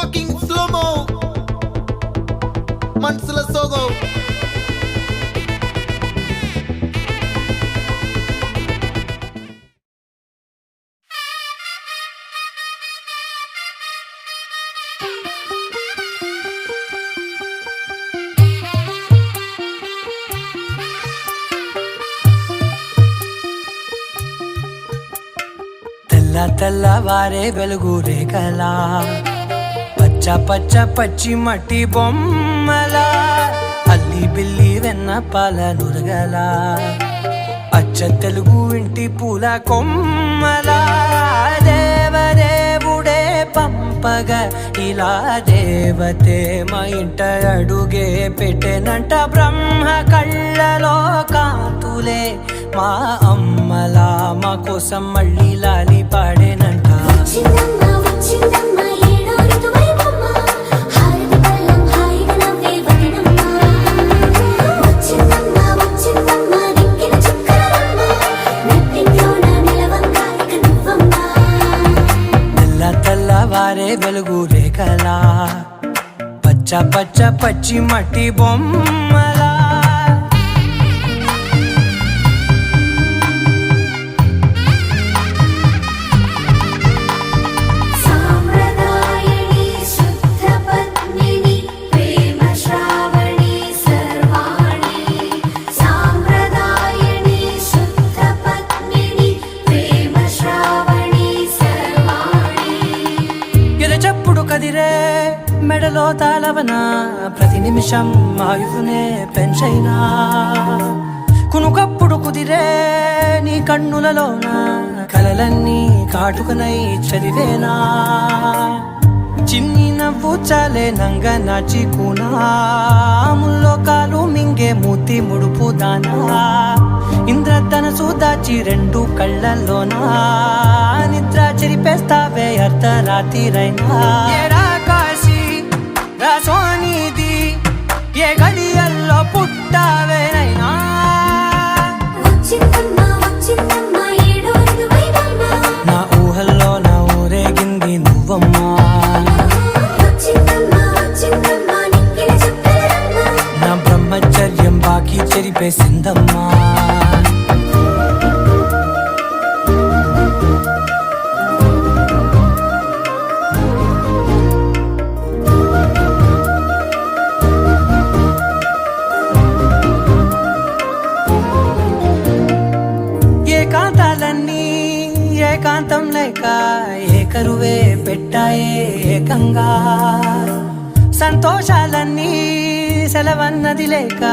fucking slow-mo మనసుల సోగో తెల్లవారే వెలుగు రేఖలా పచ్చ పచ్చ పచ్చి మట్టి బొమ్మలా అల్లి బిల్లి వెన్న పాల నురగలా అచ్చ తెలుగు ఇంటి పూల కొమ్మలా దేవదేవుడే పంపగా ఇలా దేవతే మా ఇంట అడుగే పెట్టెనంట బ్రహ్మ కళ్ళలో కాంతులే మా అమ్మలా మా కోసం మళ్ళీ లాలి పాడేనంట తెల్లవారే వెలుగు రేఖలా పచ్చ పచ్చ పచ్చి మట్టి బొమ్మలా కదిరే మెడలో తాళవన ప్రతి నిమిషం ఆయువునే పెంచైనా కునుకప్పుడు కుదిరే నీ కన్నులలోన కలలన్నీ కాటుకనై చదివేనా చిన్ని నవ్వు చాలే నంగ నాచికునా ముల్లో కాలు మింగే మూతి ముడుపు దానా ఇంద్రధనసు దాచి రెండు కళ్ళల్లోనా నిద్ర చెరిపేస్తావే అర్ధరాత్రిరైనా కాశీ రాసోనిది ఏ గడియల్లో పుట్టావేనైనా నా ఊహల్లో నా ఊరేగింది నువ్వమ్మా నా బ్రహ్మచర్యం బాకీ చెరిపేసిందమ్మా ఏకాంతాలన్నీ ఏకాంతం లేక ఏకరువే పెట్టాయే ఏకంగా సంతోషాలన్నీ సెలవన్నది లేక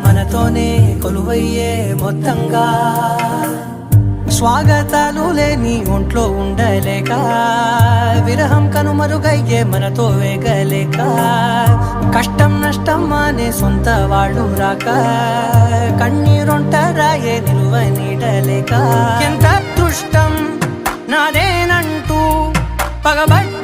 మనతోనే కొలువయ్యే మొత్తంగా స్వాగతాలు లేని ఒంట్లో ఉండలేక విరహం కనుమరుగయ్యే మనతో వేగలేక కష్టం నష్టం అనే సొంత వాళ్ళు రాక కన్నీరొంటరాయే నిలువ నీడలేక ఎంత అదృష్టం నాదేనంటూ పగబట్ట